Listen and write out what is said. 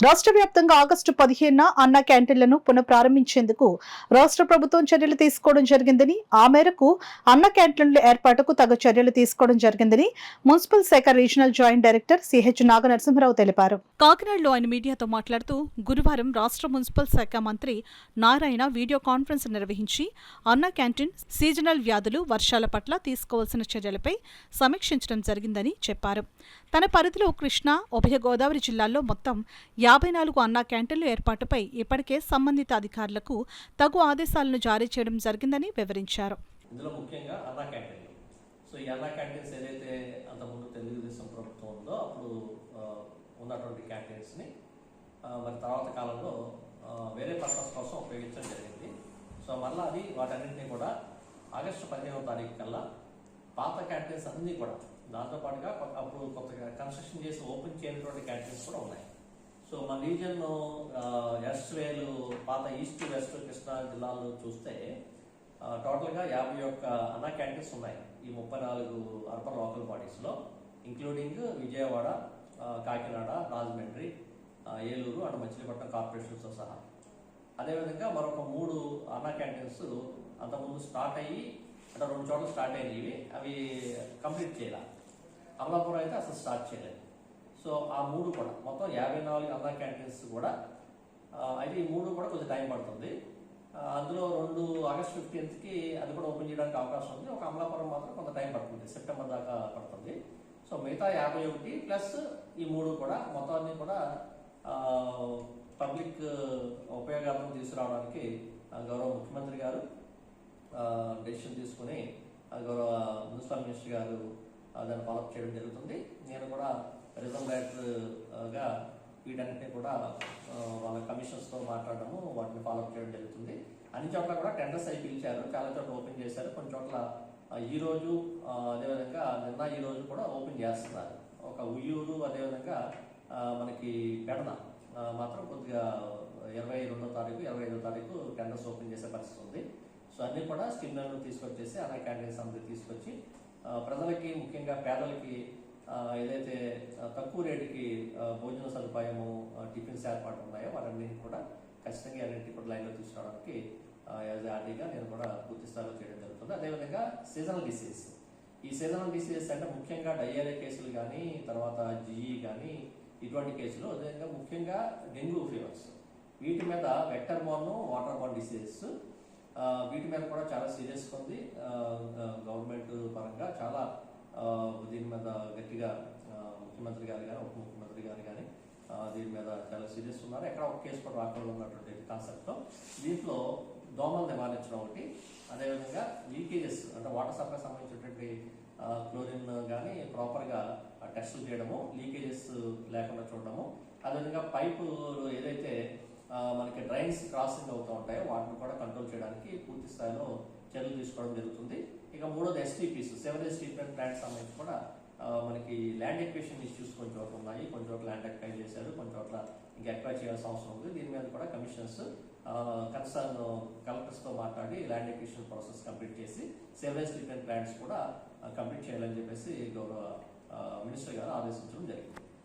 రాష్ట్ర వ్యాప్తంగా ఆగస్టు 15న అన్న క్యాంటీన్లను పునఃప్రారంభించేందుకు రాష్ట్ర ప్రభుత్వం చర్యలు తీసుకోవడం జరిగిందని, ఆ మేరకు అన్న క్యాంటీన్ల ఏర్పాటుకు తగు చర్యలు తీసుకోవడం జరిగిందని మున్సిపల్ శాఖ regional joint director CH Naganarasimharao తెలిపారు. కాకినాడలో ఆయన మీడియాతో మాట్లాడుతూ, గురువారం రాష్ట్ర మున్సిపల్ శాఖ మంత్రి నారాయణ వీడియో కాన్ఫరెన్స్ నిర్వహించి అన్న క్యాంటీన్, సీజనల్ వ్యాధులు, వర్షాల పట్ల తీసుకోవాల్సిన చర్యలపై సమీక్షించడం జరిగిందని చెప్పారు. తన పరిధిలో కృష్ణా, ఉభయ గోదావరి జిల్లాల్లో మొత్తం 54 అన్నా క్యాంటీన్ల ఏర్పాటుపై ఇప్పటికే సంబంధిత అధికారులకు తగు ఆదేశాలను జారీ చేయడం జరిగిందని వివరించారు. ఇందులో ముఖ్యంగా అన్నా క్యాంటీన్లు. సో ఈ అన్నా క్యాంటీన్స్ ఏదైతే అంతకుముందు తెలుగుదేశం ప్రభుత్వం ఉందో అప్పుడు ఉన్నటువంటి క్యాంటీన్స్ని మరి తర్వాత కాలంలో వేరే పర్పస్ కోసం ఉపయోగించడం జరిగింది. సో మళ్ళీ అది వాటన్నింటినీ కూడా ఆగస్టు 15వ తారీఖు కల్లా పాత క్యాంటీన్స్ అన్నీ కూడా దాంతోపాటుగా అప్పుడు కొత్తగా కన్స్ట్రక్షన్ చేసి ఓపెన్ చేయనటువంటి క్యాంటీన్స్ కూడా ఉన్నాయి. సో మన రీజన్ ఎస్వేలు పాత ఈస్ట్ వెస్ట్ కృష్ణా జిల్లాలో చూస్తే టోటల్గా 51 అన్నా క్యాంటీన్స్ ఉన్నాయి ఈ 34 అర్బన్ లోకల్ బాడీస్లో, ఇంక్లూడింగ్ విజయవాడ, కాకినాడ, రాజమండ్రి, ఏలూరు అండ్ మచిలీపట్నం కార్పొరేషన్స్తో సహా. అదేవిధంగా మరొక 3 అన్నా క్యాంటీన్స్ అంతకుముందు స్టార్ట్ అయ్యి అంటే 2 చోట్ల స్టార్ట్ అయినవి, అవి కంప్లీట్ చేయాలి. అమలాపురం అయితే అసలు స్టార్ట్ చేయలేదు. సో ఆ 3 కూడా మొత్తం 54 అన్నా క్యాంటీన్స్ కూడా అయితే ఈ 3 కూడా కొంచెం టైం పడుతుంది. అందులో 2 ఆగస్ట్ 15కి అది కూడా ఓపెన్ చేయడానికి అవకాశం ఉంది. ఒక అమలాపురం మాత్రం కొంత టైం పడుతుంది, సెప్టెంబర్ దాకా పడుతుంది. సో మిగతా 51 ప్లస్ ఈ 3 కూడా మొత్తాన్ని కూడా పబ్లిక్ ఉపయోగార్థం తీసుకురావడానికి గౌరవ ముఖ్యమంత్రి గారు డెసిషన్ తీసుకుని గౌరవ మున్సిపల్ మినిస్టర్ గారు దాన్ని ఫాలోఅప్ చేయడం జరుగుతుంది. నేను కూడా రీజనల్ డైరెక్టర్గా వీటన్నిటిని కూడా వాళ్ళ కమిషన్స్తో మాట్లాడడము, వాటిని ఫాలోఅప్ చేయడం జరుగుతుంది. అన్ని చోట్ల కూడా టెండర్స్ అయి పిలిచారు, చాలా చోట్ల ఓపెన్ చేశారు. కొన్ని చోట్ల ఈరోజు అదేవిధంగా నిన్న ఈరోజు కూడా ఓపెన్ చేస్తున్నారు. ఒక ఉయ్యూరు అదేవిధంగా మనకి పెడన మాత్రం కొద్దిగా 22వ తారీఖు 25వ తారీఖు టెండర్స్ ఓపెన్ చేసే పరిస్థితి ఉంది. సో అన్నీ కూడా స్కిమ్లను తీసుకొచ్చేసి అన్నా క్యాంటీన్స్ అందరూ తీసుకొచ్చి ప్రజలకి, ముఖ్యంగా పేదలకి ఏదైతే తక్కువ రేటుకి భోజన సదుపాయము, టిఫిన్స్ ఏర్పాటు ఉన్నాయో వాటన్నింటినీ కూడా ఖచ్చితంగా అన్నింటినీ కూడా లైన్లో తీసుకురావడానికి యాజ్ ఆర్డీగా నేను కూడా పూర్తి స్థాయిలో చేయడం జరుగుతుంది. అదేవిధంగా సీజనల్ డిసీజ్, ఈ సీజనల్ డిసీజెస్ అంటే ముఖ్యంగా డయేరియా కేసులు కానీ, తర్వాత జిఈ కానీ ఇటువంటి కేసులు, అదేవిధంగా ముఖ్యంగా డెంగ్యూ ఫీవర్స్, వీటి మీద vector borne, water borne diseases, వీటి మీద కూడా చాలా సీరియస్గా ఉంది. గవర్నమెంట్ పరంగా చాలా దీని మీద గట్టిగా ముఖ్యమంత్రి గారు కానీ, ఉప ముఖ్యమంత్రి గారు కానీ దీని మీద చాలా సీరియస్ ఉన్నారు. ఎక్కడ ఒక కేసు కూడా రాకుండా ఉన్నటువంటి కాన్సెప్ట్తో దీంట్లో దోమలు నివారించడం ఒకటి, అదేవిధంగా లీకేజెస్ అంటే వాటర్ సప్లై సంబంధించినటువంటి క్లోరిన్ కానీ ప్రాపర్గా టెస్టులు చేయడము, లీకేజెస్ లేకుండా చూడడము, అదేవిధంగా పైపులు ఏదైతే మనకి డ్రైన్స్ క్రాసింగ్ అవుతూ ఉంటాయో వాటిని కూడా కంట్రోల్ చేయడానికి పూర్తి స్థాయిలో చర్యలు తీసుకోవడం జరుగుతుంది. ఇక 3వది ఎస్టీపీస్, సెవరేజ్ ట్రీట్మెంట్ ప్లాంట్ సంబంధించి కూడా మనకి ల్యాండ్ ఎక్వేషన్ ఇష్యూస్ కొన్ని చోట్ల ఉన్నాయి. కొన్ని చోట్ల ల్యాండ్ ఎక్వైర్ చేశారు, కొన్ని చోట్ల ఇంకా ఎక్వైర్ చేయాల్సిన అవసరం ఉంది. దీని మీద కూడా కమిషనర్స్ కన్సర్న్ కలెక్టర్స్తో మాట్లాడి ల్యాండ్ ఎక్వేషన్ ప్రాసెస్ కంప్లీట్ చేసి సెవరేజ్ ట్రీట్మెంట్ ప్లాంట్స్ కూడా కంప్లీట్ చేయాలని చెప్పేసి గౌరవ మినిస్టర్ గారు ఆదేశించడం జరిగింది.